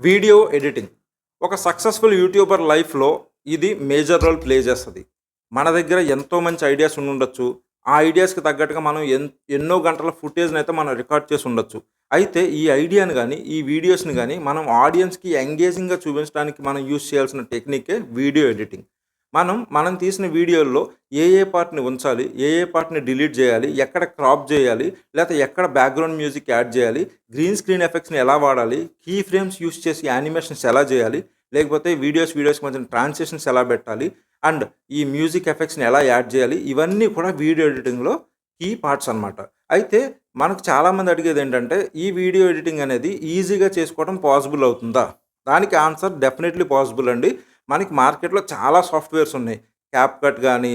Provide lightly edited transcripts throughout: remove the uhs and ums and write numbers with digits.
Video editing ఒక successful YouTuber లైఫ్లో ఇది మేజర్ రోల్ ప్లే చేస్తుంది. మన దగ్గర ఎంతో మంచి ఐడియాస్ ఉండొచ్చు. ఆ ఐడియాస్కి తగ్గట్టుగా మనం ఎన్నో గంటల ఫుటేజ్ని అయితే మనం రికార్డ్ చేసి ఉండొచ్చు. అయితే ఈ ఐడియాని కానీ ఈ వీడియోస్ని కానీ మనం ఆడియన్స్కి ఎంగేజింగ్గా చూపించడానికి మనం యూజ్ చేయాల్సిన టెక్నికే వీడియో ఎడిటింగ్. మనం తీసిన వీడియోల్లో ఏ పార్ట్‌ని ఉంచాలి, ఏ పార్ట్‌ని డిలీట్ చేయాలి, ఎక్కడ క్రాప్ చేయాలి, లేకపోతే ఎక్కడ బ్యాక్‌గ్రౌండ్ మ్యూజిక్ యాడ్ చేయాలి, గ్రీన్ స్క్రీన్ ఎఫెక్ట్స్‌ని ఎలా వాడాలి, కీ ఫ్రేమ్స్ యూజ్ చేసి యానిమేషన్స్ ఎలా చేయాలి, లేకపోతే వీడియోస్‌కి మధ్యన ట్రాన్సిషన్స్ ఎలా పెట్టాలి, అండ్ ఈ మ్యూజిక్ ఎఫెక్ట్స్‌ని ఎలా యాడ్ చేయాలి, ఇవన్నీ కూడా వీడియో ఎడిటింగ్‌లో కీ పార్ట్స్ అనమాట. అయితే మనకు చాలామంది అడిగేదేంటంటే, ఈ వీడియో ఎడిటింగ్ అనేది ఈజీగా చేసుకోవడం పాసిబుల్ అవుతుందా? దానికి ఆన్సర్ డెఫినెట్‌లీ పాసిబుల్ అండి. మనకి మార్కెట్‌లో చాలా సాఫ్ట్‌వేర్స్ ఉన్నాయి. క్యాప్‌కట్ గానీ,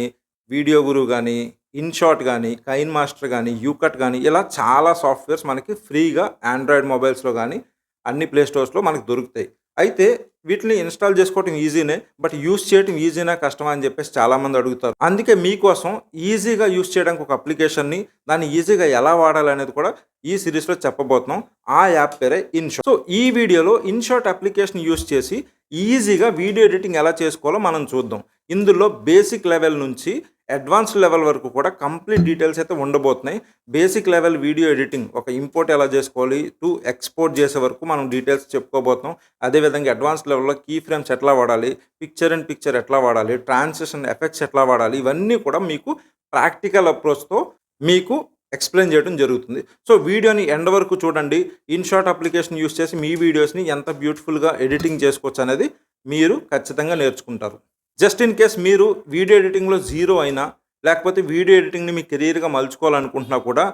వీడియో గురు గానీ, ఇన్‌షాట్ గానీ, కైన్ మాస్టర్ గానీ, యూకట్ గానీ ఇలా చాలా సాఫ్ట్‌వేర్స్ మనకి ఫ్రీగా ఆండ్రాయిడ్ మొబైల్స్‌లో గానీ, అన్ని ప్లే స్టోర్స్‌లో మనకు దొరుకుతాయి. అయితే వీటిని ఇన్‌స్టాల్ చేసుకోవడం ఈజీనే. బట్ యూజ్ చేయడం ఈజీనా, కష్టమా అని చెప్పేసి చాలామంది అడుగుతారు. అందుకే మీకోసం ఈజీగా యూజ్ చేయడానికి ఒక అప్లికేషన్‌ని, దాన్ని ఈజీగా ఎలా వాడాలనేది కూడా ఈ సిరీస్‌లో చెప్పబోతున్నాం. ఆ యాప్ పేరే ఇన్‌షాట్. సో ఈ వీడియోలో ఇన్‌షాట్ అప్లికేషన్ యూజ్ చేసి ఈజీగా వీడియో ఎడిటింగ్ ఎలా చేసుకోవాలో మనం చూద్దాం. ఇందులో బేసిక్ లెవెల్ నుంచి అడ్వాన్స్డ్ లెవెల్ వరకు కూడా కంప్లీట్ డీటెయిల్స్ అయితే ఉండబోతున్నాయి. బేసిక్ లెవెల్ వీడియో ఎడిటింగ్, ఒక ఇంపోర్ట్ ఎలా చేసుకోవాలి టు ఎక్స్‌పోర్ట్ చేసే వరకు మనం డీటెయిల్స్ చెప్పుకోబోతున్నాం. అదేవిధంగా అడ్వాన్స్డ్ లెవెల్‌లో కీ ఫ్రేమ్స్ ఎట్లా వాడాలి, పిక్చర్ ఇన్ పిక్చర్ ఎట్లా వాడాలి, ట్రాన్సిషన్ ఎఫెక్ట్స్ ఎట్లా వాడాలి, ఇవన్నీ కూడా మీకు ప్రాక్టికల్ అప్రోచ్‌తో మీకు ఎక్స్‌ప్లెయిన్ చేయడం జరుగుతుంది. సో వీడియోని ఎండ్ వరకు చూడండి. ఇన్‌షాట్ అప్లికేషన్ యూజ్ చేసి మీ వీడియోస్‌ని ఎంత బ్యూటిఫుల్‌గా ఎడిటింగ్ చేసుకోవచ్చు అనేది మీరు ఖచ్చితంగా నేర్చుకుంటారు. జస్ట్ ఇన్ కేస్ మీరు వీడియో ఎడిటింగ్‌లో జీరో అయినా, లేకపోతే వీడియో ఎడిటింగ్‌ని మీ కెరీర్‌గా మలుచుకోవాలనుకుంటున్నా కూడా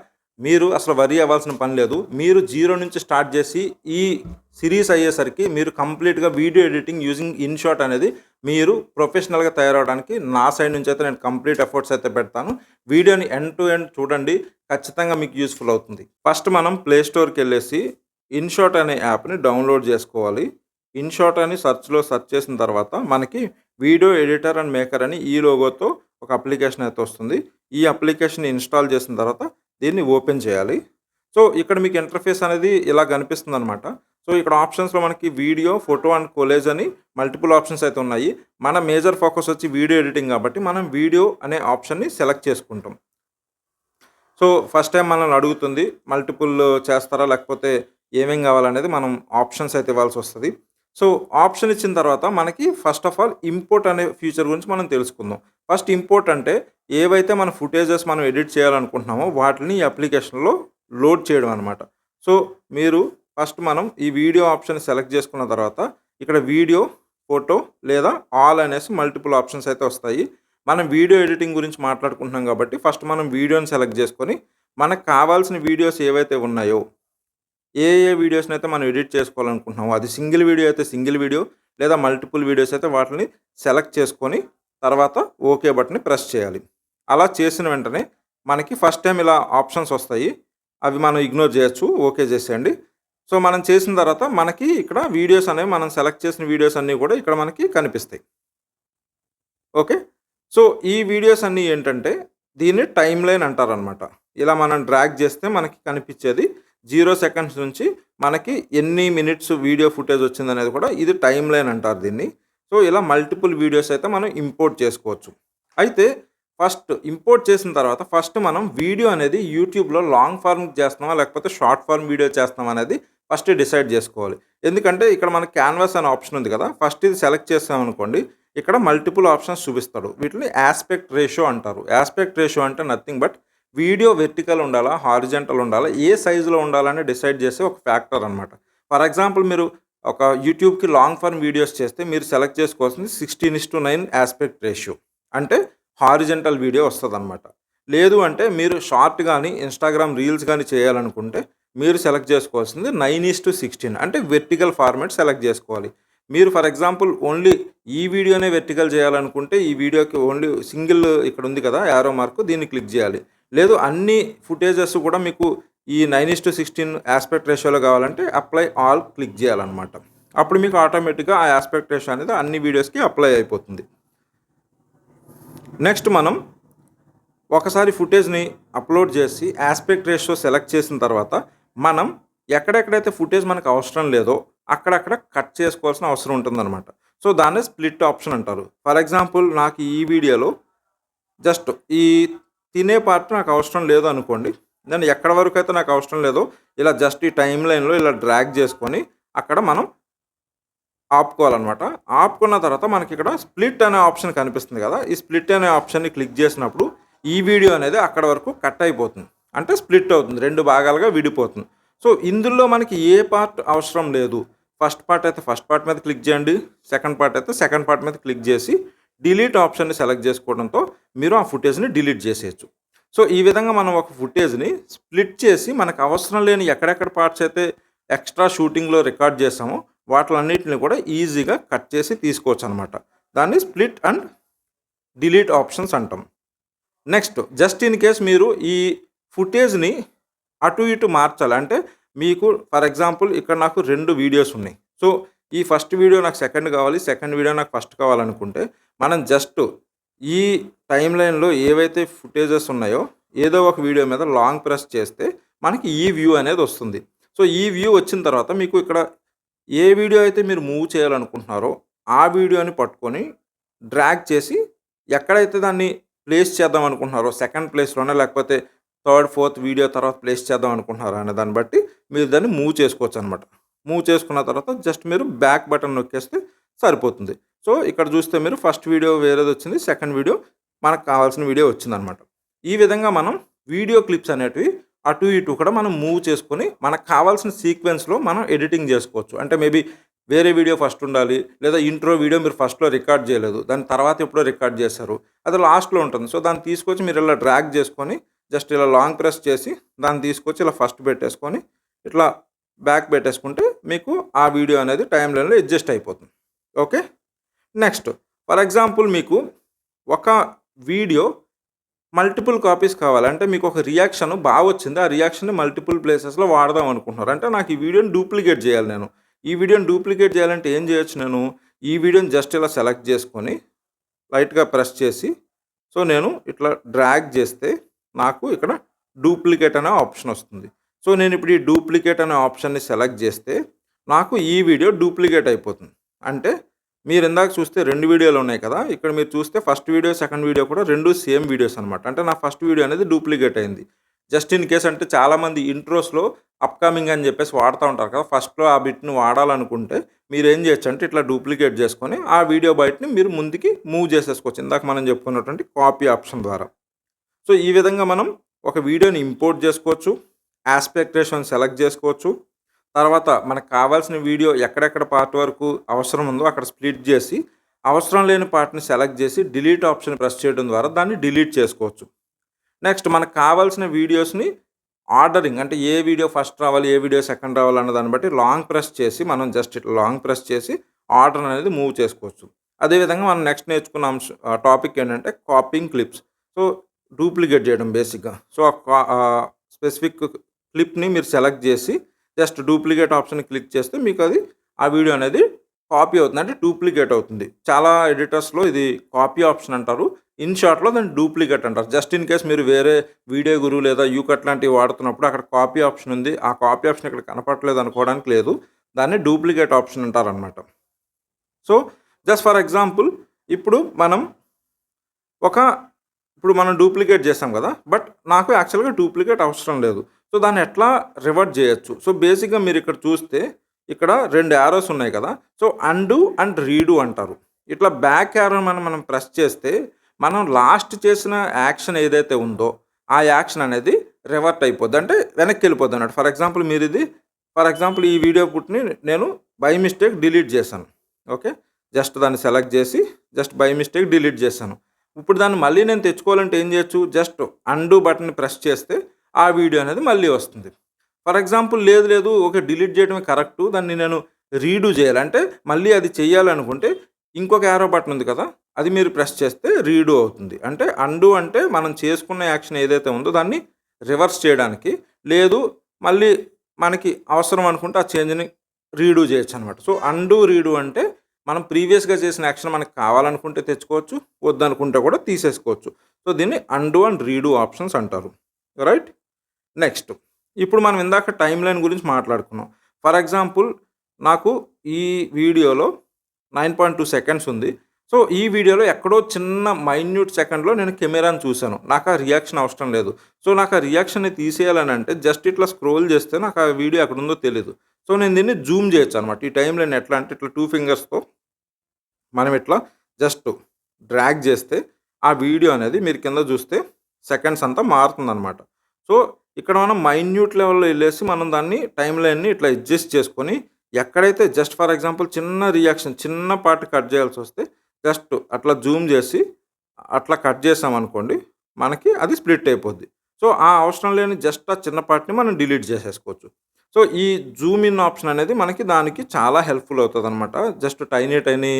మీరు అసలు వరీ అవ్వాల్సిన పని లేదు. మీరు జీరో నుంచి స్టార్ట్ చేసి ఈ సిరీస్ అయ్యేసరికి మీరు కంప్లీట్‌గా వీడియో ఎడిటింగ్ యూజింగ్ ఇన్‌షాట్ అనేది మీరు ప్రొఫెషనల్‌గా తయారవ్వడానికి నా సైడ్ నుంచి అయితే నేను కంప్లీట్ ఎఫర్ట్స్ అయితే పెడతాను. వీడియోని ఎండ్ టు ఎండ్ చూడండి. ఖచ్చితంగా మీకు యూజ్‌ఫుల్ అవుతుంది. ఫస్ట్ మనం ప్లే స్టోర్‌కెళ్ళేసి ఇన్‌షాట్ అనే యాప్‌ని డౌన్‌లోడ్ చేసుకోవాలి. ఇన్‌షాట్ అని సెర్చ్ చేసిన తర్వాత మనకి వీడియో ఎడిటర్ అండ్ మేకర్ అని ఈ లోగోతో ఒక అప్లికేషన్ అయితే వస్తుంది. ఈ అప్లికేషన్ ఇన్‌స్టాల్ చేసిన తర్వాత దీన్ని ఓపెన్ చేయాలి. సో ఇక్కడ మీకు ఇంటర్ఫేస్ అనేది ఇలా కనిపిస్తుందనమాట. సో ఇక్కడ ఆప్షన్స్‌లో మనకి వీడియో, ఫోటో అండ్ కొలేజ్ అని మల్టిపుల్ ఆప్షన్స్ అయితే ఉన్నాయి. మన మేజర్ ఫోకస్ వచ్చి వీడియో ఎడిటింగ్ కాబట్టి మనం వీడియో అనే ఆప్షన్‌ని సెలెక్ట్ చేసుకుంటాం. సో ఫస్ట్ టైం మనల్ని అడుగుతుంది మల్టిపుల్ చేస్తారా, లేకపోతే ఏమేం కావాలనేది మనం ఆప్షన్స్ అయితే ఇవ్వాల్సి వస్తుంది. సో ఆప్షన్ ఇచ్చిన తర్వాత మనకి ఫస్ట్ ఆఫ్ ఆల్ ఇంపోర్ట్ అనే ఫీచర్ గురించి మనం తెలుసుకుందాం. ఫస్ట్ ఇంపోర్ట్ అంటే ఏవైతే మన ఫుటేజెస్ మనం ఎడిట్ చేయాలనుకుంటున్నామో వాటిని ఈ అప్లికేషన్లో లోడ్ చేయడం అనమాట. సో మీరు ఫస్ట్ మనం ఈ వీడియో ఆప్షన్ సెలెక్ట్ చేసుకున్న తర్వాత ఇక్కడ వీడియో, ఫోటో లేదా ఆల్ అనేసి మల్టిపుల్ ఆప్షన్స్ అయితే వస్తాయి. మనం వీడియో ఎడిటింగ్ గురించి మాట్లాడుకుంటున్నాం కాబట్టి ఫస్ట్ మనం వీడియోని సెలెక్ట్ చేసుకొని మనకు కావాల్సిన వీడియోస్ ఏవైతే ఉన్నాయో, ఏ వీడియోస్ని అయితే మనం ఎడిట్ చేసుకోవాలనుకుంటున్నామో, అది సింగిల్ వీడియో అయితే సింగిల్ వీడియో, లేదా మల్టిపుల్ వీడియోస్ అయితే వాటిని సెలెక్ట్ చేసుకొని తర్వాత ఓకే బటన్ని ప్రెస్ చేయాలి. అలా చేసిన వెంటనే మనకి ఫస్ట్ టైం ఇలా ఆప్షన్స్ వస్తాయి. అవి మనం ఇగ్నోర్ చేయొచ్చు, ఓకే చేసేయండి. సో మనం చేసిన తర్వాత మనకి ఇక్కడ వీడియోస్ అనేవి, మనం సెలెక్ట్ చేసిన వీడియోస్ అన్నీ కూడా ఇక్కడ మనకి కనిపిస్తాయి. ఓకే. సో ఈ వీడియోస్ అన్నీ ఏంటంటే దీన్ని టైమ్ లైన్ అంటారనమాట. ఇలా మనం డ్రాగ్ చేస్తే మనకి కనిపించేది 0 సెకండ్స్ నుంచి మనకి ఎన్ని మినిట్స్ వీడియో ఫుటేజ్ వచ్చిందనేది కూడా ఇది టైమ్ లైన్ అంటారు దీన్ని. సో ఇలా మల్టిపుల్ వీడియోస్ అయితే మనం ఇంపోర్ట్ చేసుకోవచ్చు. అయితే ఫస్ట్ ఇంపోర్ట్ చేసిన తర్వాత ఫస్ట్ మనం వీడియో అనేది యూట్యూబ్లో లాంగ్ ఫార్మ్ చేస్తున్నామా, లేకపోతే షార్ట్ ఫార్మ్ వీడియో చేస్తున్నామా అనేది ఫస్ట్ డిసైడ్ చేసుకోవాలి. ఎందుకంటే ఇక్కడ మనకి క్యాన్వాస్ అనే ఆప్షన్ ఉంది కదా, ఫస్ట్ ఇది సెలెక్ట్ చేసామనుకోండి, ఇక్కడ మల్టిపుల్ ఆప్షన్స్ చూపిస్తాడు. వీటిని ఆస్పెక్ట్ రేషియో అంటారు. ఆస్పెక్ట్ రేషియో అంటే నథింగ్ బట్ వీడియో వెర్టికల్ ఉండాలా, హారిజంటల్ ఉండాలా, ఏ సైజులో ఉండాలని డిసైడ్ చేసే ఒక ఫ్యాక్టర్ అనమాట. ఫర్ ఎగ్జాంపుల్ మీరు ఒక యూట్యూబ్కి లాంగ్ ఫార్మ్ వీడియోస్ చేస్తే మీరు సెలెక్ట్ చేసుకోవాల్సింది 16:9 ఆస్పెక్ట్ రేషియో, అంటే హారిజంటల్ వీడియో వస్తుంది అనమాట. లేదు అంటే మీరు షార్ట్ కానీ ఇన్స్టాగ్రామ్ రీల్స్ కానీ చేయాలనుకుంటే మీరు సెలెక్ట్ చేసుకోవాల్సింది 9:16, అంటే వెర్టికల్ ఫార్మాట్ సెలెక్ట్ చేసుకోవాలి. మీరు ఫర్ ఎగ్జాంపుల్ ఓన్లీ ఈ వీడియోనే వెర్టికల్ చేయాలనుకుంటే ఈ వీడియోకి ఓన్లీ సింగిల్ ఇక్కడ ఉంది కదా యారో మార్క్, దీన్ని క్లిక్ చేయాలి. లేదు అన్ని ఫుటేజెస్ కూడా మీకు ఈ 9:16 ఆస్పెక్ట్ రేషియోలో కావాలంటే అప్లై ఆల్ క్లిక్ చేయాలన్నమాట. అప్పుడు మీకు ఆటోమేటిక్గా ఆ ఆస్పెక్ట్ రేషియో అనేది అన్ని వీడియోస్కి అప్లై అయిపోతుంది. నెక్స్ట్ మనం ఒకసారి ఫుటేజ్ని అప్లోడ్ చేసి ఆస్పెక్ట్ రేషియో సెలెక్ట్ చేసిన తర్వాత మనం ఎక్కడెక్కడైతే ఫుటేజ్ మనకు అవసరం లేదో అక్కడక్కడ కట్ చేసుకోవాల్సిన అవసరం ఉంటుందన్నమాట. సో దాన్నే స్ప్లిట్ ఆప్షన్ అంటారు. ఫర్ ఎగ్జాంపుల్ నాకు ఈ వీడియోలో జస్ట్ ఈ తినే పార్ట్ నాకు అవసరం లేదు అనుకోండి. నేను ఎక్కడి వరకు అయితే నాకు అవసరం లేదో ఇలా జస్ట్ ఈ టైమ్ లైన్‌లో ఇలా డ్రాగ్ చేసుకొని అక్కడ మనం ఆపుకోవాలన్నమాట. ఆపుకున్న తర్వాత మనకిక్కడ స్ప్లిట్ అనే ఆప్షన్ కనిపిస్తుంది కదా! ఈ స్ప్లిట్ అనే ఆప్షన్‌ని క్లిక్ చేసినప్పుడు ఈ వీడియో అనేది అక్కడి వరకు కట్ అయిపోతుంది. అంటే స్ప్లిట్ అవుతుంది. 2 భాగాలుగా విడిపోతుంది. సో ఇందులో మనకి ఏ పార్ట్ అవసరం లేదు. ఫస్ట్ పార్ట్ అయితే ఫస్ట్ పార్ట్ మీద క్లిక్ చేయండి. సెకండ్ పార్ట్ అయితే సెకండ్ పార్ట్ మీద క్లిక్ చేసి డిలీట్ ఆప్షన్‌ని సెలెక్ట్ చేసుకోవడంతో మీరు ఆ ఫుటేజ్‌ని డిలీట్ చేసేయొచ్చు. సో ఈ విధంగా మనం ఒక ఫుటేజ్‌ని స్ప్లిట్ చేసి మనకు అవసరం లేని ఎక్కడెక్కడ పార్ట్స్ అయితే ఎక్స్ట్రా షూటింగ్‌లో రికార్డ్ చేసామో వాటిలన్నిటిని కూడా ఈజీగా కట్ చేసి తీసుకోవచ్చనమాట. దాన్ని స్ప్లిట్ అండ్ డిలీట్ ఆప్షన్స్ అంటాం. నెక్స్ట్ జస్ట్ ఇన్ కేస్ మీరు ఈ ఫుటేజ్‌ని అటు ఇటు మార్చాలి. అంటే మీకు ఫర్ ఎగ్జాంపుల్ ఇక్కడ నాకు 2 వీడియోస్ ఉన్నాయి. సో ఈ ఫస్ట్ వీడియో నాకు సెకండ్ కావాలి. సెకండ్ వీడియో నాకు ఫస్ట్ కావాలనుకుంటే మనం జస్ట్ ఈ టైమ్ లైన్‌లో ఏవైతే ఫుటేజెస్ ఉన్నాయో ఏదో ఒక వీడియో మీద లాంగ్ ప్రెస్ చేస్తే మనకి ఈ వ్యూ అనేది వస్తుంది. సో ఈ వ్యూ వచ్చిన తర్వాత మీకు ఇక్కడ ఏ వీడియో అయితే మీరు మూవ్ చేయాలనుకుంటున్నారో ఆ వీడియోని పట్టుకొని డ్రాగ్ చేసి ఎక్కడైతే దాన్ని ప్లేస్ చేద్దాం అనుకుంటున్నారో సెకండ్ ప్లేస్‌లోనే లేకపోతే థర్డ్, ఫోర్త్ వీడియో తర్వాత ప్లేస్ చేద్దాం అనుకుంటున్నారా అనే దాన్ని బట్టి మీరు దాన్ని మూవ్ చేసుకోవచ్చనమాట. మూవ్ చేసుకున్న తర్వాత జస్ట్ మీరు బ్యాక్ బటన్ నొక్కేస్తే సరిపోతుంది. సో ఇక్కడ చూస్తే మీరు ఫస్ట్ వీడియో వేరేదొచ్చింది. సెకండ్ వీడియో మనకు కావాల్సిన వీడియో వచ్చిందనమాట. ఈ విధంగా మనం వీడియో క్లిప్స్ అనేటివి అటు ఇటు కూడా మనం మూవ్ చేసుకొని మనకు కావాల్సిన సీక్వెన్స్‌లో మనం ఎడిటింగ్ చేసుకోవచ్చు. అంటే మేబీ వేరే వీడియో ఫస్ట్ ఉండాలి. లేదా ఇంట్రో వీడియో మీరు ఫస్ట్‌లో రికార్డ్ చేయలేదు. దాని తర్వాత ఎప్పుడో రికార్డ్ చేశారు. అది లాస్ట్‌లో ఉంటుంది. సో దాన్ని తీసుకొచ్చి మీరు ఇలా డ్రాగ్ చేసుకొని జస్ట్ ఇలా లాంగ్ ప్రెస్ చేసి దాన్ని తీసుకొచ్చి ఇలా ఫస్ట్ పెట్టేసుకొని ఇట్లా బ్యాక్ పెట్టేసుకుంటే మీకు ఆ వీడియో అనేది టైమ్ లైన్‌లో అడ్జస్ట్ అయిపోతుంది. ఓకే. నెక్స్ట్ ఫర్ ఎగ్జాంపుల్ మీకు ఒక వీడియో మల్టిపుల్ కాపీస్ కావాలి. అంటే మీకు ఒక రియాక్షన్ బాగా వచ్చింది. ఆ రియాక్షన్‌ని మల్టిపుల్ ప్లేసెస్‌లో వాడదాం అనుకుంటున్నారు. అంటే నాకు ఈ వీడియోని డూప్లికేట్ చేయాలి నేను. ఈ వీడియోని డూప్లికేట్ చేయాలంటే ఏం చేయొచ్చు నేను? ఈ వీడియోని జస్ట్ ఇలా సెలెక్ట్ చేసుకొని లైట్‌గా ప్రెస్ చేసి సో నేను ఇట్లా డ్రాగ్ చేస్తే నాకు ఇక్కడ డూప్లికేట్ అనే ఆప్షన్ వస్తుంది. సో నేను ఇప్పుడు ఈ డూప్లికేట్ అనే ఆప్షన్‌ని సెలెక్ట్ చేస్తే నాకు ఈ వీడియో డూప్లికేట్ అయిపోతుంది. అంటే మీరు ఇందాక చూస్తే 2 వీడియోలు ఉన్నాయి కదా! ఇక్కడ మీరు చూస్తే ఫస్ట్ వీడియో, సెకండ్ వీడియో కూడా 2 సేమ్ వీడియోస్ అనమాట. అంటే నా ఫస్ట్ వీడియో అనేది డూప్లికేట్ అయింది. జస్ట్ ఇన్ కేస్ అంటే చాలామంది ఇంట్రోస్‌లో అప్‌కమింగ్ అని చెప్పేసి వాడుతూ ఉంటారు కదా! ఫస్ట్‌లో ఆ బిట్‌ని వాడాలనుకుంటే మీరేం చేయొచ్చు అంటే ఇట్లా డూప్లికేట్ చేసుకొని ఆ వీడియో బైట్‌ని మీరు ముందుకి మూవ్ చేసేసుకోవచ్చు. ఇందాక మనం చెప్పుకున్నటువంటి కాపీ ఆప్షన్ ద్వారా. సో ఈ విధంగా మనం ఒక వీడియోని ఇంపోర్ట్ చేసుకోవచ్చు. యాస్పెక్ట్ రేషియోని సెలెక్ట్ చేసుకోవచ్చు. తర్వాత మనకు కావాల్సిన వీడియో ఎక్కడెక్కడ పార్ట్ వరకు అవసరం ఉందో అక్కడ స్ప్లిట్ చేసి అవసరం లేని పార్ట్‌ని సెలెక్ట్ చేసి డిలీట్ ఆప్షన్ ప్రెస్ చేయడం ద్వారా దాన్ని డిలీట్ చేసుకోవచ్చు. నెక్స్ట్ మనకు కావాల్సిన వీడియోస్‌ని ఆర్డరింగ్ అంటే ఏ వీడియో ఫస్ట్ రావాలి, ఏ వీడియో సెకండ్ రావాలి అన్న దాన్ని బట్టి లాంగ్ ప్రెస్ చేసి మనం జస్ట్ ఇట్లా లాంగ్ ప్రెస్ చేసి ఆర్డర్ అనేది మూవ్ చేసుకోవచ్చు. అదేవిధంగా మనం నెక్స్ట్ నేర్చుకున్న టాపిక్ ఏంటంటే కాపీయింగ్ క్లిప్స్. సో డూప్లికేట్ చేయడం బేసిక్‌గా. సో స్పెసిఫిక్ క్లిప్‌ని మీరు సెలెక్ట్ చేసి జస్ట్ డూప్లికేట్ ఆప్షన్ క్లిక్ చేస్తే మీకు అది ఆ వీడియో అనేది కాపీ అవుతుంది. అంటే డూప్లికేట్ అవుతుంది. చాలా ఎడిటర్స్‌లో ఇది కాపీ ఆప్షన్ అంటారు. ఇన్ షార్ట్‌లో దాన్ని డూప్లికేట్ అంటారు. జస్ట్ ఇన్ కేస్ మీరు వేరే వీడియో గురు లేదా యూకట్ లాంటివి వాడుతున్నప్పుడు అక్కడ కాపీ ఆప్షన్ ఉంది. ఆ కాపీ ఆప్షన్ ఇక్కడ కనపడట్లేదు అనుకోవడానికి లేదు. దాన్ని డూప్లికేట్ ఆప్షన్ అంటారనమాట. సో జస్ట్ ఫర్ ఎగ్జాంపుల్ ఇప్పుడు మనం డూప్లికేట్ చేసాం కదా! బట్ నాకు యాక్చువల్‌గా డూప్లికేట్ అవసరం లేదు. సో దాన్ని ఎట్లా రివర్ట్ చేయొచ్చు? సో బేసిక్‌గా మీరు ఇక్కడ చూస్తే ఇక్కడ 2 యారోస్ ఉన్నాయి కదా! సో అండు అండ్ రీడు అంటారు. ఇట్లా బ్యాక్ యారోని మనం ప్రెస్ చేస్తే మనం లాస్ట్ చేసిన యాక్షన్ ఏదైతే ఉందో ఆ యాక్షన్ అనేది రివర్ట్ అయిపోద్ది. అంటే వెనక్కి వెళ్ళిపోద్ది అన్నట్టు. ఫర్ ఎగ్జాంపుల్ ఈ వీడియో పుట్‌ని నేను బై మిస్టేక్ డిలీట్ చేశాను. ఓకే. జస్ట్ దాన్ని సెలెక్ట్ చేసి జస్ట్ బై మిస్టేక్ డిలీట్ చేశాను. ఇప్పుడు దాన్ని మళ్ళీ నేను తెచ్చుకోవాలంటే ఏం చేయొచ్చు? జస్ట్ అండు బటన్ ప్రెస్ చేస్తే ఆ వీడియో అనేది మళ్ళీ వస్తుంది. ఫర్ ఎగ్జాంపుల్ లేదు ఓకే డిలీట్ చేయడమే కరెక్టు. దాన్ని నేను రీడూ చేయాలి. అంటే మళ్ళీ అది చేయాలనుకుంటే ఇంకొక యారో బటన్ ఉంది కదా! అది మీరు ప్రెస్ చేస్తే రీడూ అవుతుంది. అంటే అండు అంటే మనం చేసుకున్న యాక్షన్ ఏదైతే ఉందో దాన్ని రివర్స్ చేయడానికి. లేదు మళ్ళీ మనకి అవసరం అనుకుంటే ఆ చేంజ్‌ని రీడూ చేయొచ్చనమాట. సో అండు, రీడూ అంటే మనం ప్రీవియస్‌గా చేసిన యాక్షన్ మనకు కావాలనుకుంటే తెచ్చుకోవచ్చు. వద్దనుకుంటే కూడా తీసేసుకోవచ్చు. సో దీన్ని అండు అండ్ రీడూ ఆప్షన్స్ అంటారు. రైట్? నెక్స్ట్ ఇప్పుడు మనం ఇందాక టైమ్ లైన్ గురించి మాట్లాడుకున్నాం. ఫర్ ఎగ్జాంపుల్ నాకు ఈ వీడియోలో 9.2 సెకండ్స్ ఉంది. సో, ఈ వీడియోలో ఎక్కడో చిన్న మైన్యూట్ సెకండ్‌లో నేను కెమెరాని చూసాను. నాకు ఆ రియాక్షన్ అవసరం లేదు. సో, నాకు ఆ రియాక్షన్‌ని తీసేయాలనంటే జస్ట్ ఇట్లా స్క్రోల్ చేస్తే నాకు ఆ వీడియో ఎక్కడుందో తెలీదు. సో, నేను దీన్ని జూమ్ చేయొచ్చనమాట. ఈ టైమ్‌లైన్ ఎట్లా అంటే ఇట్లా 2 ఫింగర్స్‌తో మనం ఇట్లా జస్ట్ డ్రాగ్ చేస్తే ఆ వీడియో అనేది మీరు కింద చూస్తే సెకండ్స్ అంతా మారుతుందనమాట. సో, ఇక్కడ మనం మైన్యూట్ లెవెల్‌లో ఎళ్ళేసి మనం దాన్ని టైమ్‌లైన్‌ని ఇట్లా అడ్జస్ట్ చేసుకొని ఎక్కడైతే జస్ట్ ఫర్ ఎగ్జాంపుల్ చిన్న రియాక్షన్ చిన్న పార్ట్ కట్ చేయాల్సొస్తే జస్ట్ అట్లా జూమ్ చేసి అట్లా కట్ చేసామనుకోండి మనకి అది స్ప్లిట్ అయిపోద్ది. సో, ఆ అవసరం లేని జస్ట్ ఆ చిన్న పార్ట్‌ని మనం డిలీట్ చేసేసుకోవచ్చు. సో, ఈ జూమ్ ఇన్ ఆప్షన్ అనేది మనకి దానికి చాలా హెల్ప్‌ఫుల్ అవుతదనమాట. జస్ట్ టైనీ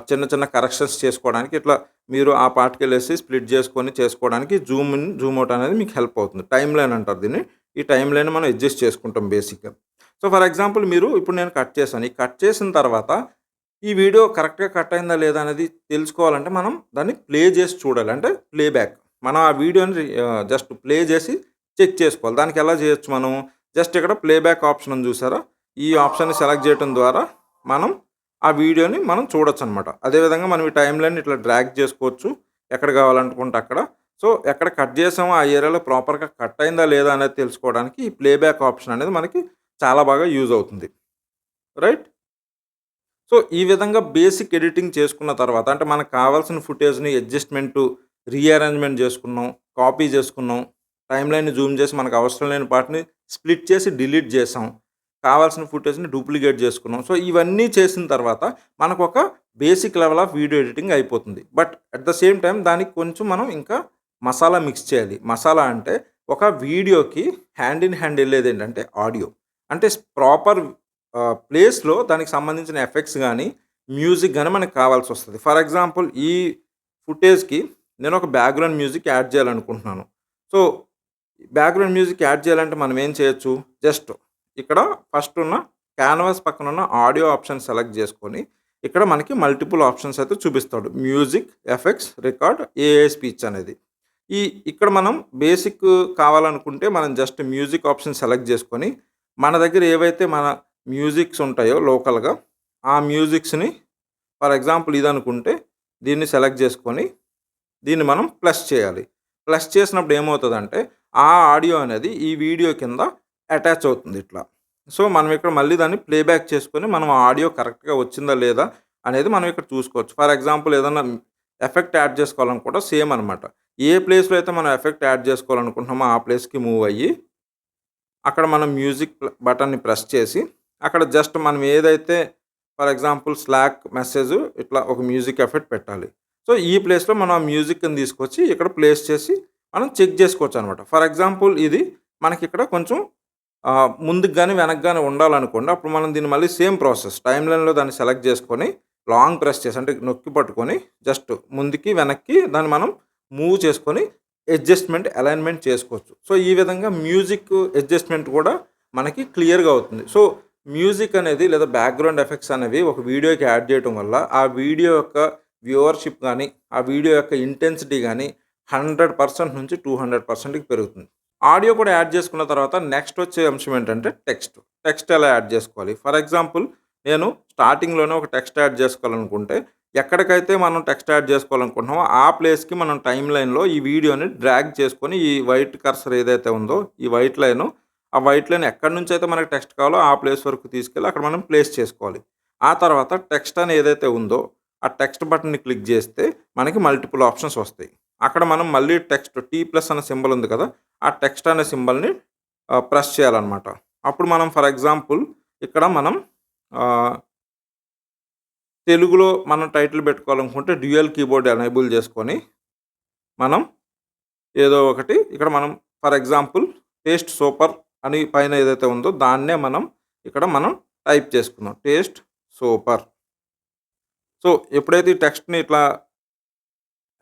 చిన్న చిన్న కరెక్షన్స్ చేసుకోవడానికి ఇట్లా మీరు ఆ పార్ట్‌కెళ్ళేసి స్ప్లిట్ చేసుకొని చేసుకోవడానికి జూమ్ ఇన్, జూమ్ ఔట్ అనేది మీకు హెల్ప్ అవుతుంది. టైమ్‌లైన్ అంటారు దీన్ని. ఈ టైమ్‌లైన్ మనం అడ్జస్ట్ చేసుకుంటాం బేసిక్‌గా. సో, ఫర్ ఎగ్జాంపుల్ మీరు ఇప్పుడు నేను కట్ చేశాను. ఈ కట్ చేసిన తర్వాత ఈ వీడియో కరెక్ట్‌గా కట్ అయిందా లేదా అనేది తెలుసుకోవాలంటే మనం దాన్ని ప్లే చేసి చూడాలి. అంటే ప్లేబ్యాక్. మనం ఆ వీడియోని జస్ట్ ప్లే చేసి చెక్ చేసుకోవాలి. దానికి ఎలా చేయొచ్చు మనం? జస్ట్ ఇక్కడ ప్లేబ్యాక్ ఆప్షన్ ఉంది చూసారా? ఈ ఆప్షన్‌ని సెలెక్ట్ చేయడం ద్వారా మనం ఆ వీడియోని మనం చూడొచ్చనమాట. అదేవిధంగా మనం ఈ టైమ్‌లైన్‌ని ఇట్లా డ్రాగ్ చేసుకోవచ్చు. ఎక్కడ కావాలనుకుంటే అక్కడ. సో, ఎక్కడ కట్ చేసామో ఆ ఏరియాలో ప్రాపర్‌గా కట్ అయిందా లేదా అనేది తెలుసుకోవడానికి ఈ ప్లేబ్యాక్ ఆప్షన్ అనేది మనకి చాలా బాగా యూజ్ అవుతుంది. రైట్? సో, ఈ విధంగా బేసిక్ ఎడిటింగ్ చేసుకున్న తర్వాత అంటే మనకు కావాల్సిన ఫుటేజ్‌ని అడ్జస్ట్‌మెంటు, రీఅరేంజ్‌మెంట్ చేసుకున్నాం, కాపీ చేసుకున్నాం, టైమ్‌లైన్‌ని జూమ్ చేసి మనకు అవసరం లేని పార్ట్‌ని స్ప్లిట్ చేసి డిలీట్ చేసాం. కావాల్సిన ఫుటేజ్‌ని డూప్లికేట్ చేసుకున్నాం. సో, ఇవన్నీ చేసిన తర్వాత మనకొక basic level of video editing అయిపోతుంది. But at the same time దానికి కొంచెం మనం ఇంకా మసాలా మిక్స్ చేయాలి. మసాలా అంటే ఒక వీడియోకి హ్యాండ్ ఇన్ హ్యాండ్ ఎళ్ళేదేంటంటే ఆడియో. అంటే ప్రాపర్ ప్లేస్‌లో దానికి సంబంధించిన ఎఫెక్ట్స్ గానీ, మ్యూజిక్ గానీ మనకు కావాల్సొస్తది. ఫర్ ఎగ్జాంపుల్ ఈ ఫుటేజ్‌కి నేను ఒక బ్యాక్‌గ్రౌండ్ మ్యూజిక్ యాడ్ చేయాలనుకుంటున్నాను. సో, బ్యాక్‌గ్రౌండ్ మ్యూజిక్ యాడ్ చేయాలంటే మనం ఏం చేయొచ్చు? జస్ట్ ఇక్కడ ఫస్ట్ ఉన్న క్యాన్వాస్ పక్కనున్న ఆడియో ఆప్షన్ సెలెక్ట్ చేసుకొని, ఇక్కడ మనకి మల్టిపుల్ ఆప్షన్స్ అయితే చూపిస్తాడు. Music, effects, record, AI speech అనేది. ఈ ఇక్కడ మనం బేసిక్ కావాలనుకుంటే మనం జస్ట్ మ్యూజిక్ ఆప్షన్ సెలెక్ట్ చేసుకొని, మన దగ్గర ఏవైతే మన మ్యూజిక్స్ ఉంటాయో లోకల్‌గా, ఆ మ్యూజిక్స్‌ని ఫర్ ఎగ్జాంపుల్ ఇదనుకుంటే దీన్ని సెలెక్ట్ చేసుకొని, దీన్ని మనం ప్లస్ చేయాలి. ప్లస్ చేసినప్పుడు ఏమవుతదంటే, ఆ ఆడియో అనేది ఈ వీడియో కింద అటాచ్ అవుతుంది ఇట్లా. సో, మనం ఇక్కడ మళ్ళీ దాన్ని ప్లేబ్యాక్ చేసుకొని, మనం ఆ ఆడియో కరెక్ట్‌గా వచ్చిందా లేదా అనేది మనం ఇక్కడ చూసుకోవచ్చు. ఫర్ ఎగ్జాంపుల్ ఏదన్నా ఎఫెక్ట్ యాడ్ చేసుకోవాలనుకుంటే సేమ్ అనమాట. ఏ ప్లేస్‌లో అయితే మనం ఎఫెక్ట్ యాడ్ చేసుకోవాలనుకుంటున్నామో ఆ ప్లేస్‌కి మూవ్ అయ్యి, అక్కడ మనం మ్యూజిక్ బటన్‌ని ప్రెస్ చేసి, అక్కడ జస్ట్ మనం ఏదైతే ఫర్ ఎగ్జాంపుల్ స్లాక్ మెసేజ్ ఇట్లా ఒక మ్యూజిక్ ఎఫెక్ట్ పెట్టాలి. సో, ఈ ప్లేస్‌లో మనం ఆ మ్యూజిక్‌ని తీసుకొచ్చి ఇక్కడ ప్లేస్ చేసి మనం చెక్ చేసుకోవచ్చనమాట. ఫర్ ఎగ్జాంపుల్ ఇది మనకిక్కడ కొంచెం ముందుకు గాని, వెనక్కి గాని ఉండాలనుకోండి. అప్పుడు మనం దీన్ని మళ్ళీ సేమ్ ప్రాసెస్ టైమ్‌లైన్‌లో దాన్ని సెలెక్ట్ చేసుకొని, లాంగ్ ప్రెస్ చేసి అంటే నొక్కి పట్టుకొని జస్ట్ ముందుకి, వెనక్కి దాన్ని మనం మూవ్ చేసుకొని అడ్జస్ట్‌మెంట్, అలైన్‌మెంట్ చేసుకోవచ్చు. సో, ఈ విధంగా మ్యూజిక్ అడ్జస్ట్‌మెంట్ కూడా మనకి క్లియర్‌గా అవుతుంది. సో, మ్యూజిక్ అనేది లేదా బ్యాక్‌గ్రౌండ్ ఎఫెక్ట్స్ అనేవి ఒక వీడియోకి యాడ్ చేయటం వల్ల, ఆ వీడియో యొక్క వ్యూవర్‌షిప్ గాని, ఆ వీడియో యొక్క ఇంటెన్సిటీ గాని 100% నుంచి 200%కి పెరుగుతుంది. ఆడియో కూడా యాడ్ చేసుకున్న తర్వాత నెక్స్ట్ వచ్చే అంశం ఏంటంటే టెక్స్ట్. టెక్స్ట్ ఎలా యాడ్ చేసుకోవాలి? ఫర్ ఎగ్జాంపుల్ నేను స్టార్టింగ్‌లోనే ఒక టెక్స్ట్ యాడ్ చేసుకోవాలనుకుంటే, ఎక్కడికైతే మనం టెక్స్ట్ యాడ్ చేసుకోవాలనుకుంటున్నామో ఆ ప్లేస్‌కి మనం టైమ్‌లైన్‌లో ఈ వీడియోని డ్రాగ్ చేసుకొని ఈ వైట్ కర్సర్ ఏదైతే ఉందో ఈ వైట్ లైను, ఆ వైట్ లైన్ ఎక్కడి నుంచైతే మనకు టెక్స్ట్ కావాలో ఆ ప్లేస్ వరకు తీసుకెళ్ళి అక్కడ మనం ప్లేస్ చేసుకోవాలి. ఆ తర్వాత టెక్స్ట్ అని ఏదైతే ఉందో ఆ టెక్స్ట్ బటన్‌ని క్లిక్ చేస్తే మనకి మల్టిపుల్ ఆప్షన్స్ వస్తాయి. అక్కడ మనం మళ్ళీ టెక్స్ట్ టీ ప్లస్ అనే సింబల్ ఉంది కదా! ఆ టెక్స్ట్ అనే సింబల్‌ని ప్రెస్ చేయాలనమాట. అప్పుడు మనం ఫర్ ఎగ్జాంపుల్ ఇక్కడ మనం ఆహ్, తెలుగులో మనం టైటిల్ పెట్టుకోవాలనుకుంటే డ్యూయల్ కీబోర్డ్ ఎనేబుల్ చేసుకొని, మనం ఏదో ఒకటి ఇక్కడ మనం ఫర్ ఎగ్జాంపుల్ టేస్ట్ సూపర్ అని పైన ఏదైతే ఉందో దాన్నే మనం ఇక్కడ మనం టైప్ చేసుకుందాం. Taste super. సో, ఎప్పుడైతే ఈ టెక్స్ట్‌ని ఇట్లా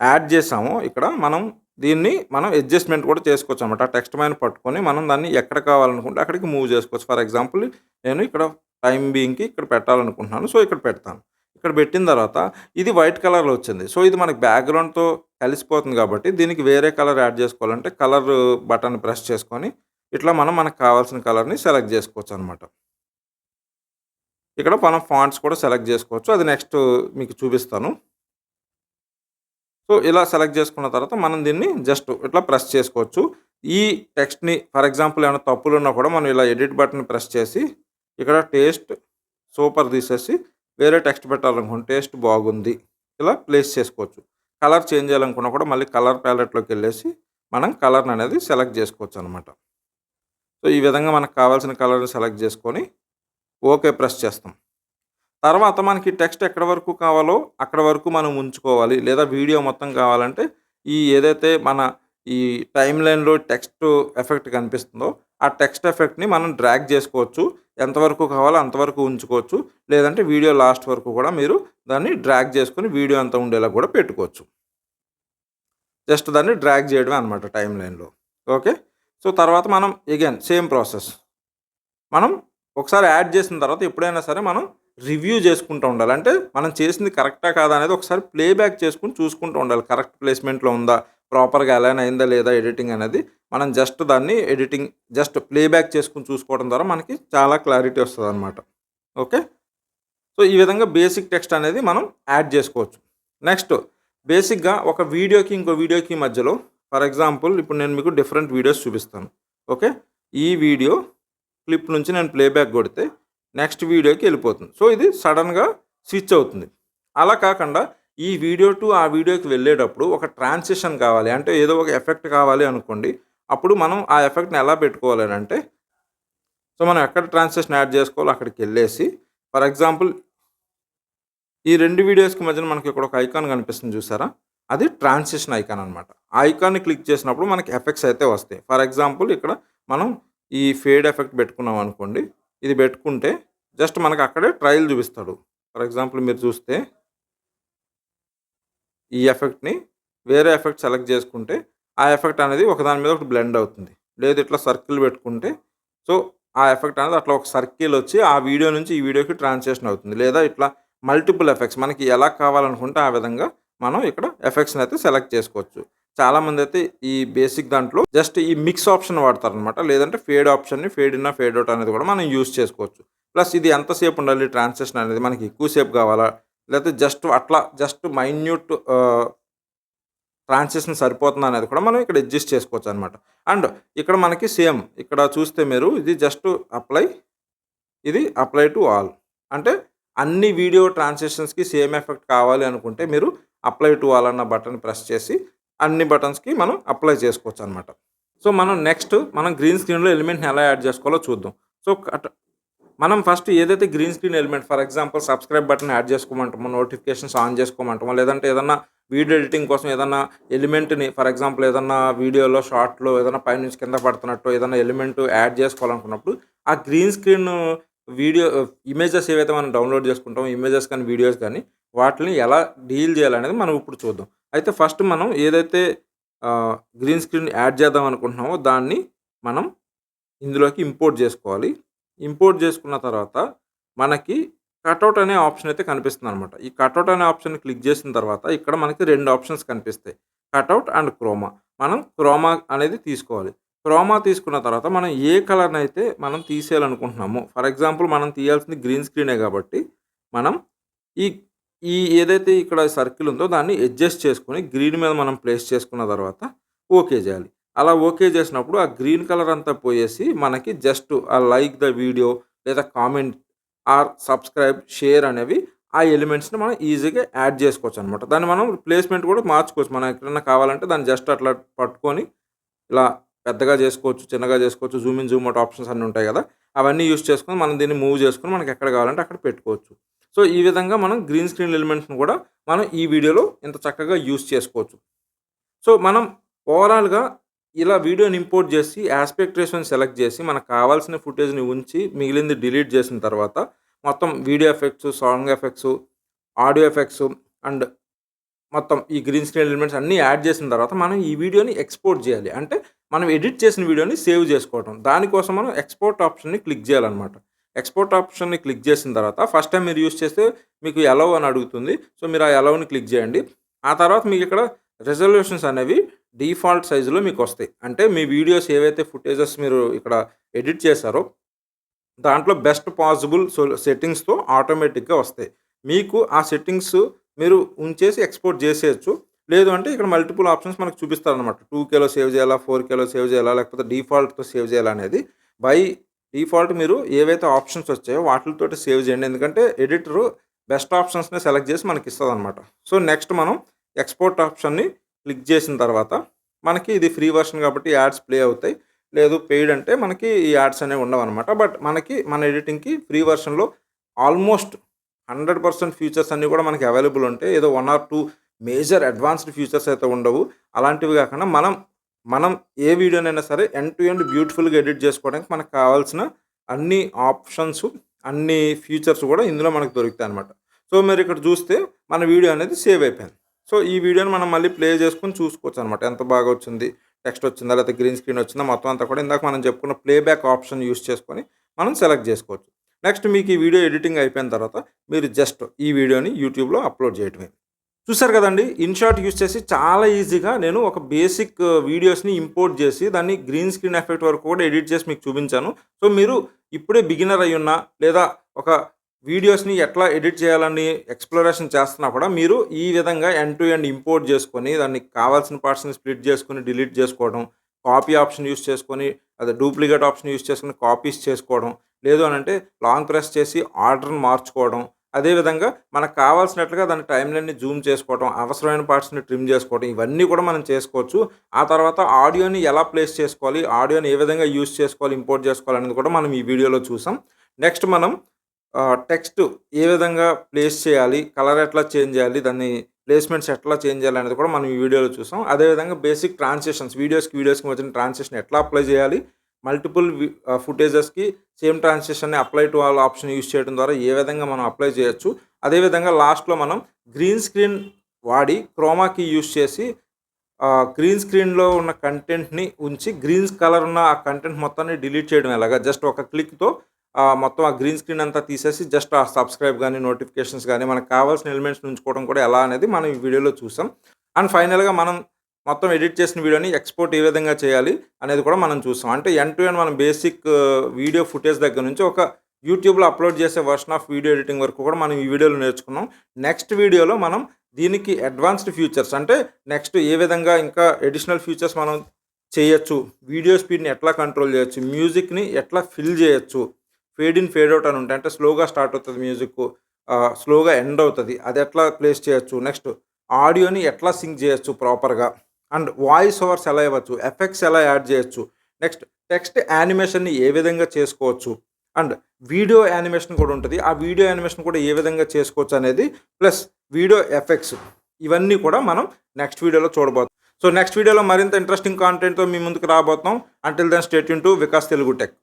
యాడ్ చేసామో ఇక్కడ మనం దీన్ని మనం అడ్జస్ట్‌మెంట్ కూడా చేసుకోవచ్చనమాట. ఆ టెక్స్ట్ పైన పట్టుకొని మనం దాన్ని ఎక్కడ కావాలనుకుంటే అక్కడికి మూవ్ చేసుకోవచ్చు. ఫర్ ఎగ్జాంపుల్ నేను ఇక్కడ టైమ్ బీయింగ్‌కి ఇక్కడ పెట్టాలనుకుంటున్నాను. సో, ఇక్కడ పెడతాను. ఇక్కడ పెట్టిన తర్వాత ఇది వైట్ కలర్‌లో వచ్చింది. సో, ఇది మనకి బ్యాక్‌గ్రౌండ్‌తో కలిసిపోతుంది కాబట్టి దీనికి వేరే కలర్ యాడ్ చేసుకోవాలంటే కలర్ బటన్ ప్రెస్ చేసుకొని ఇట్లా మనం మనకు కావాల్సిన కలర్‌ని సెలెక్ట్ చేసుకోవచ్చనమాట. ఇక్కడ మనం ఫాంట్స్ కూడా సెలెక్ట్ చేసుకోవచ్చు. అది నెక్స్ట్ మీకు చూపిస్తాను. సో, ఇలా సెలెక్ట్ చేసుకున్న తర్వాత మనం దీన్ని జస్ట్ ఇట్లా ప్రెస్ చేసుకోవచ్చు. ఈ టెక్స్ట్‌ని ఫర్ ఎగ్జాంపుల్ ఏమైనా తప్పులున్నా కూడా మనం ఇలా ఎడిట్ బటన్ ప్రెస్ చేసి ఇక్కడ టేస్ట్ సూపర్ తీసేసి వేరే టెక్స్ట్ పెట్టాలనుకోండి టేస్ట్ బాగుంది. ఇలా ప్లేస్ చేసుకోవచ్చు. కలర్ చేంజ్ చేయాలనుకున్నా కూడా మళ్ళీ కలర్ ప్యాలెట్‌లోకెళ్ళేసి మనం కలర్‌ని అనేది సెలెక్ట్ చేసుకోవచ్చనమాట. సో, ఈ విధంగా మనకు కావాల్సిన కలర్‌ని సెలెక్ట్ చేసుకొని ఓకే ప్రెస్ చేస్తాం. తర్వాత మనకి టెక్స్ట్ ఎక్కడి వరకు కావాలో అక్కడ వరకు మనం ఉంచుకోవాలి. లేదా వీడియో మొత్తం కావాలంటే ఈ ఏదైతే మన ఈ టైమ్‌లైన్‌లో టెక్స్ట్ ఎఫెక్ట్ కనిపిస్తుందో, ఆ టెక్స్ట్ ఎఫెక్ట్‌ని మనం డ్రాగ్ చేసుకోవచ్చు. ఎంతవరకు కావాలో అంతవరకు ఉంచుకోవచ్చు. లేదంటే వీడియో లాస్ట్ వరకు కూడా మీరు దాన్ని డ్రాగ్ చేసుకొని వీడియో అంతా ఉండేలా కూడా పెట్టుకోవచ్చు. జస్ట్ దాన్ని డ్రాగ్ చేయడమే అనమాట టైమ్‌లైన్‌లో. ఓకే. సో, తర్వాత మనం అగైన్ సేమ్ ప్రాసెస్. మనం ఒకసారి యాడ్ చేసిన తర్వాత ఎప్పుడైనా సరే మనం రివ్యూ చేసుకుంటూ ఉండాలి. అంటే మనం చేసింది కరెక్టా కాదా అనేది ఒకసారి ప్లేబ్యాక్ చేసుకొని చూసుకుంటూ ఉండాలి. కరెక్ట్ ప్లేస్‌మెంట్‌లో ఉందా? ప్రాపర్‌గా అలైన్ అయిందా లేదా ఎడిటింగ్ అనేది మనం జస్ట్ దాన్ని జస్ట్ ప్లేబ్యాక్ చేసుకొని చూసుకోవడం ద్వారా మనకి చాలా క్లారిటీ వస్తదనమాట. ఓకే. సో, ఈ విధంగా బేసిక్ టెక్స్ట్ అనేది మనం యాడ్ చేసుకోవచ్చు. నెక్స్ట్ బేసిక్‌గా ఒక వీడియోకి ఇంకో వీడియోకి మధ్యలో ఫర్ ఎగ్జాంపుల్ ఇప్పుడు నేను మీకు డిఫరెంట్ వీడియోస్ చూపిస్తాను. ఓకే. ఈ వీడియో క్లిప్ నుంచి నేను ప్లేబ్యాక్ కొడితే నెక్స్ట్ వీడియోకి వెళ్ళిపోతుంది. సో, ఇది సడన్‌గా స్విచ్ అవుతుంది. అలా కాకుండా ఈ వీడియో టు ఆ వీడియోకి వెళ్ళేటప్పుడు ఒక ట్రాన్సిషన్ కావాలి. అంటే ఏదో ఒక ఎఫెక్ట్ కావాలి అనుకోండి. అప్పుడు మనం ఆ ఎఫెక్ట్‌ని ఎలా పెట్టుకోవాలి అనంటే, సో, మనం ఎక్కడ ట్రాన్సిషన్ యాడ్ చేసుకోవాలో అక్కడికెళ్ళేసి ఫర్ ఎగ్జాంపుల్ ఈ 2 వీడియోస్‌కి మధ్యన మనకి ఇక్కడ ఒక ఐకాన్ కనిపిస్తుంది చూసారా? అది ట్రాన్సిషన్ ఐకాన్ అనమాట. ఆ ఐకాన్‌ని క్లిక్ చేసినప్పుడు మనకి ఎఫెక్ట్స్ అయితే వస్తాయి. ఫర్ ఎగ్జాంపుల్ ఇక్కడ మనం ఈ ఫేడ్ ఎఫెక్ట్ పెట్టుకున్నాం అనుకోండి. ఇది పెట్టుకుంటే జస్ట్ మనకు అక్కడే ట్రయల్ చూపిస్తాడు. ఫర్ ఎగ్జాంపుల్ మీరు చూస్తే ఈ ఎఫెక్ట్‌ని వేరే ఎఫెక్ట్ సెలెక్ట్ చేసుకుంటే ఆ ఎఫెక్ట్ అనేది ఒకదాని మీద ఒకటి బ్లెండ్ అవుతుంది. లేదు ఇట్లా సర్కిల్ పెట్టుకుంటే సో, ఆ ఎఫెక్ట్ అనేది అట్లా ఒక సర్కిల్ వచ్చి ఆ వీడియో నుంచి ఈ వీడియోకి ట్రాన్సిషన్ అవుతుంది. లేదా ఇట్లా మల్టిపుల్ ఎఫెక్ట్స్ మనకి ఎలా కావాలనుకుంటే ఆ విధంగా మనం ఇక్కడ ఎఫెక్ట్స్‌ని అయితే సెలెక్ట్ చేసుకోవచ్చు. చాలామంది అయితే ఈ బేసిక్ దాంట్లో జస్ట్ ఈ మిక్స్ ఆప్షన్ వాడతారనమాట. లేదంటే ఫేడ్ ఆప్షన్‌ని ఫేడ్ ఇన్, ఫేడ్ అవుట్ అనేది కూడా మనం యూజ్ చేసుకోవచ్చు. ప్లస్ ఇది ఎంతసేపు ఉండాలి ట్రాన్సిషన్ అనేది మనకి ఎక్కువ సేపు కావాలా? లేకపోతే జస్ట్ మైన్యూట్ ట్రాన్సిషన్ సరిపోతుందా అనేది కూడా మనం ఇక్కడ అడ్జస్ట్ చేసుకోవచ్చనమాట. అండ్ ఇక్కడ మనకి సేమ్ ఇక్కడ చూస్తే మీరు ఇది జస్ట్ అప్లై, ఇది అప్లై టు ఆల్. అంటే అన్ని వీడియో ట్రాన్సిషన్స్‌కి సేమ్ ఎఫెక్ట్ కావాలి అనుకుంటే మీరు అప్లై టు ఆల్ అన్న బటన్ ప్రెస్ చేసి అన్ని బటన్స్‌కి మనం అప్లై చేసుకోవచ్చనమాట. సో, మనం గ్రీన్ స్క్రీన్‌లో ఎలిమెంట్‌ని ఎలా యాడ్ చేసుకోవాలో చూద్దాం. సో, మనం ఫస్ట్ ఏదైతే green screen element for example subscribe button add చేసుకోమంటామో, నోటిఫికేషన్స్ ఆన్ చేసుకోమంటామో, లేదంటే ఏదన్నా వీడియో ఎడిటింగ్ కోసం ఏదన్నా ఎలిమెంట్‌ని ఫర్ ఎగ్జాంపుల్ ఏదన్నా వీడియోలో, షార్ట్‌లో ఏదన్నా పైనుంచి కింద పడుతున్నట్టు ఏదన్నా ఎలిమెంట్ యాడ్ చేసుకోవాలనుకున్నప్పుడు ఆ గ్రీన్ స్క్రీన్ వీడియో ఇమేజెస్ ఏవైతే మనం డౌన్‌లోడ్ చేసుకుంటామో, ఇమేజెస్ కానీ, వీడియోస్ కానీ వాటిని ఎలా డీల్ చేయాలనేది మనం ఇప్పుడు చూద్దాం. అయితే ఫస్ట్ మనం ఏదైతే గ్రీన్ స్క్రీన్ యాడ్ చేద్దాం అనుకుంటున్నామో దాన్ని మనం ఇందులోకి ఇంపోర్ట్ చేసుకోవాలి. ఇంపోర్ట్ చేసుకున్న తర్వాత మనకి కటౌట్ అనే ఆప్షన్ అయితే కనిపిస్తుందనమాట. ఈ కటౌట్ అనే ఆప్షన్‌ని క్లిక్ చేసిన తర్వాత ఇక్కడ మనకి 2 ఆప్షన్స్ కనిపిస్తాయి. Cutout and Croma. మనం క్రోమా అనేది తీసుకోవాలి. క్రోమా తీసుకున్న తర్వాత మనం ఏ కలర్‌నైతే మనం తీసేయాలనుకుంటున్నామో ఫర్ ఎగ్జాంపుల్ మనం తీయాల్సింది గ్రీన్ స్క్రీనే కాబట్టి మనం ఈ ఈ ఏదైతే ఇక్కడ సర్కిల్ ఉందో దాన్ని అడ్జస్ట్ చేసుకొని గ్రీన్ మీద మనం ప్లేస్ చేసుకున్న తర్వాత ఓకే చేయాలి. అలా ఓకే చేసినప్పుడు ఆ గ్రీన్ కలర్ అంతా పోయేసి మనకి జస్ట్ ఆ లైక్ ద వీడియో లేదా కామెంట్ ఆర్ సబ్స్క్రైబ్, షేర్ అనేవి ఆ ఎలిమెంట్స్‌ని మనం ఈజీగా యాడ్ చేసుకోవచ్చనమాట. దాన్ని మనం ప్లేస్‌మెంట్ కూడా మార్చుకోవచ్చు. మనం ఎక్కడన్నా కావాలంటే దాన్ని జస్ట్ అట్లా పట్టుకొని ఇలా పెద్దగా చేసుకోవచ్చు, చిన్నగా చేసుకోవచ్చు, Zoom in, Zoom out options అన్నీ ఉంటాయి కదా! అవన్నీ యూజ్ చేసుకొని మనం దీన్ని మూవ్ చేసుకొని మనకి ఎక్కడ కావాలంటే అక్కడ పెట్టుకోవచ్చు. సో, ఈ విధంగా మనం గ్రీన్ స్క్రీన్ ఎలిమెంట్స్‌ని కూడా మనం ఈ వీడియోలో ఇంత చక్కగా యూజ్ చేసుకోవచ్చు. సో, మనం ఓవరాల్‌గా ఇలా వీడియోని ఇంపోర్ట్ చేసి యాస్పెక్ట్ రేషియోని సెలెక్ట్ చేసి మనకు కావాల్సిన ఫుటేజ్‌ని ఉంచి మిగిలింది డిలీట్ చేసిన తర్వాత మొత్తం video effects, song effects, audio effects and మొత్తం ఈ గ్రీన్ స్క్రీన్ ఎలిమెంట్స్ అన్నీ యాడ్ చేసిన తర్వాత మనం ఈ వీడియోని ఎక్స్‌పోర్ట్ చేయాలి. అంటే మనం ఎడిట్ చేసిన వీడియోని సేవ్ చేసుకోవటం. దానికోసం మనం ఎక్స్‌పోర్ట్ ఆప్షన్‌ని క్లిక్ చేయాలనమాట. ఎక్స్‌పోర్ట్ ఆప్షన్‌ని క్లిక్ చేసిన తర్వాత ఫస్ట్ టైమ్ మీరు యూజ్ చేస్తే మీకు అలౌ అని అడుగుతుంది. సో, మీరు ఆ అలౌని క్లిక్ చేయండి. ఆ తర్వాత మీకు ఇక్కడ రిజల్యూషన్స్ అనేవి డిఫాల్ట్ సైజులో మీకొస్తాయి. అంటే మీ వీడియోస్ ఏవైతే ఫుటేజెస్ మీరు ఇక్కడ ఎడిట్ చేశారో దాంట్లో బెస్ట్ పాసిబుల్ సెట్టింగ్స్తో ఆటోమేటిక్గా వస్తాయి. మీకు ఆ సెట్టింగ్స్ మీరు ఉంచేసి ఎక్స్పోర్ట్ చేసేయచ్చు. లేదు అంటే ఇక్కడ మల్టిపుల్ ఆప్షన్స్ మనకు చూపిస్తారనమాట. 2Kలో సేవ్ చేయాలా, 4Kలో సేవ్ చేయాలా, లేకపోతే డిఫాల్ట్‌తో సేవ్ చేయాలా అనేది. బై డిఫాల్ట్ మీరు ఏవైతే ఆప్షన్స్ వచ్చాయో వాటితోటి సేవ్ చేయండి. ఎందుకంటే ఎడిటరు బెస్ట్ ఆప్షన్స్‌ని సెలెక్ట్ చేసి మనకి ఇస్తదనమాట. సో, నెక్స్ట్ మనం ఎక్స్‌పోర్ట్ ఆప్షన్‌ని క్లిక్ చేసిన తర్వాత మనకి ఇది ఫ్రీ వెర్షన్ కాబట్టి యాడ్స్ ప్లే అవుతాయి. లేదు పెయిడ్ అంటే మనకి ఈ యాడ్స్ అనేవి ఉండవనమాట. బట్ మనకి మన ఎడిటింగ్‌కి ఫ్రీ వెర్షన్‌లో ఆల్మోస్ట్ 100% ఫీచర్స్ అన్నీ కూడా మనకి అవైలబుల్ ఉంటాయి. ఏదో 1 ఆర్ 2 మేజర్ అడ్వాన్స్డ్ ఫీచర్స్ అయితే ఉండవు. అలాంటివి కాకుండా మనం ఏ వీడియోనైనా సరే ఎండ్ టు ఎండ్ బ్యూటిఫుల్‌గా ఎడిట్ చేసుకోవడానికి మనకు కావాల్సిన అన్ని ఆప్షన్స్, అన్ని ఫీచర్స్ కూడా ఇందులో మనకు దొరుకుతాయన్నమాట. సో, మీరు ఇక్కడ చూస్తే మన వీడియో అనేది సేవ్ అయిపోయింది. సో, ఈ వీడియోని మనం మళ్ళీ ప్లే చేసుకొని చూసుకోవచ్చనమాట. ఎంత బాగా వచ్చింది, టెక్స్ట్ వచ్చిందా, లేకపోతే గ్రీన్ స్క్రీన్ వచ్చిందా, మొత్తం అంతా కూడా ఇందాక మనం చెప్పుకున్న ప్లేబ్యాక్ ఆప్షన్ యూజ్ చేసుకొని మనం సెలెక్ట్ చేసుకోవచ్చు. నెక్స్ట్ మీకు ఈ వీడియో ఎడిటింగ్ అయిపోయిన తర్వాత మీరు జస్ట్ ఈ వీడియోని యూట్యూబ్‌లో అప్లోడ్ చేయటమే. చూసారు కదండీ! ఇన్‌షాట్ యూజ్ చేసి చాలా ఈజీగా నేను ఒక బేసిక్ వీడియోస్‌ని ఇంపోర్ట్ చేసి దాన్ని గ్రీన్ స్క్రీన్ ఎఫెక్ట్ వరకు కూడా ఎడిట్ చేసి మీకు చూపించాను. సో, మీరు ఇప్పుడే బిగినర్ అయ్యున్నా లేదా ఒక వీడియోస్‌ని ఎట్లా ఎడిట్ చేయాలని ఎక్స్‌ప్లోరేషన్ చేస్తున్నా కూడా మీరు ఈ విధంగా ఎండ్ టు ఎండ్ ఇంపోర్ట్ చేసుకొని దానికి కావాల్సిన పార్ట్స్‌ని స్ప్లిట్ చేసుకొని డిలీట్ చేసుకోవడం, కాపీ ఆప్షన్ యూజ్ చేసుకొని అదే డూప్లికేట్ ఆప్షన్ యూజ్ చేసుకొని కాపీస్ చేసుకోవడం, లేదు అనంటే లాంగ్ ప్రెస్ చేసి ఆర్డర్‌ని మార్చుకోవడం, అదేవిధంగా మనకు కావాల్సినట్లుగా దాని టైమ్‌లైన్‌ని జూమ్ చేసుకోవడం, అవసరమైన పార్ట్స్‌ని ట్రిమ్ చేసుకోవడం ఇవన్నీ కూడా మనం చేసుకోవచ్చు. ఆ తర్వాత ఆడియోని ఎలా ప్లేస్ చేసుకోవాలి, ఆడియోని ఏ విధంగా యూజ్ చేసుకోవాలి, ఇంపోర్ట్ చేసుకోవాలి అనేది కూడా మనం ఈ వీడియోలో చూసాం. నెక్స్ట్ మనం టెక్స్ట్ ఏ విధంగా ప్లేస్ చేయాలి, కలర్ ఎట్లా చేంజ్ చేయాలి, దాన్ని ప్లేస్‌మెంట్స్ ఎట్లా చేంజ్ చేయాలి అనేది కూడా మనం ఈ వీడియోలో చూసాం. అదేవిధంగా బేసిక్ ట్రాన్సిషన్స్ వీడియోస్‌కి వచ్చిన ట్రాన్సిషన్ ఎట్లా అప్లై చేయాలి, మల్టిపుల్ ఫుటేజెస్‌కి సేమ్ ట్రాన్సిషన్‌ని apply to all option use చేయడం ద్వారా ఏ విధంగా మనం అప్లై చేయొచ్చు. అదేవిధంగా లాస్ట్‌లో మనం గ్రీన్ స్క్రీన్ వాడి క్రోమా కీ యూజ్ చేసి గ్రీన్ స్క్రీన్‌లో ఉన్న కంటెంట్‌ని ఉంచి గ్రీన్ కలర్ ఉన్న ఆ కంటెంట్ మొత్తాన్ని డిలీట్ చేయడం ఎలాగా జస్ట్ ఒక క్లిక్‌తో మొత్తం ఆ గ్రీన్ స్క్రీన్ అంతా తీసేసి జస్ట్ ఆ సబ్స్క్రైబ్ గానీ, నోటిఫికేషన్స్ గానీ, మనకు కావాల్సిన ఎలిమెంట్స్‌ని ఉంచుకోవడం కూడా ఎలా అనేది మనం ఈ వీడియోలో చూసాం. అండ్ ఫైనల్‌గా మనం మొత్తం ఎడిట్ చేసిన వీడియోని ఎక్స్‌పోర్ట్ ఏ విధంగా చేయాలి అనేది కూడా మనం చూసాం. అంటే ఎండ్ టు ఎండ్ మనం బేసిక్ వీడియో ఫుటేజ్ దగ్గర నుంచి ఒక యూట్యూబ్‌లో అప్లోడ్ చేసే వెర్షన్ ఆఫ్ వీడియో ఎడిటింగ్ వరకు కూడా మనం ఈ వీడియోలో నేర్చుకున్నాం. నెక్స్ట్ వీడియోలో మనం దీనికి అడ్వాన్స్డ్ ఫీచర్స్ అంటే నెక్స్ట్ ఏ విధంగా ఇంకా అడిషనల్ ఫీచర్స్ మనం చేయొచ్చు, వీడియో స్పీడ్‌ని ఎట్లా కంట్రోల్ చేయొచ్చు, మ్యూజిక్‌ని ఎట్లా ఫిల్ చేయొచ్చు, ఫేడ్ ఇన్, ఫేడ్ అవుట్ అని ఉంటాయి. అంటే స్లోగా స్టార్ట్ అవుతది మ్యూజిక్కు, స్లోగా ఎండ్ అవుతది. అది ఎట్లా ప్లేస్ చేయొచ్చు, నెక్స్ట్ ఆడియోని ఎట్లా సింక్ చేయొచ్చు ప్రాపర్‌గా, అండ్ వాయిస్ ఓవర్స్ ఎలా ఇవ్వచ్చు, ఎఫెక్ట్స్ ఎలా యాడ్ చేయొచ్చు, నెక్స్ట్ టెక్స్ట్ యానిమేషన్‌ని ఏ విధంగా చేసుకోవచ్చు, అండ్ వీడియో యానిమేషన్ కూడా ఉంటది. ఆ వీడియో యానిమేషన్ కూడా ఏ విధంగా చేసుకోవచ్చు అనేది, ప్లస్ వీడియో ఎఫెక్ట్స్ ఇవన్నీ కూడా మనం నెక్స్ట్ వీడియోలో చూడబోతున్నాం. సో, నెక్స్ట్ వీడియోలో మరింత ఇంట్రెస్టింగ్ కాంటెంట్‌తో మీ ముందుకు రాబోతున్నాం. Until then stay tuned to Vikas Telugu tech.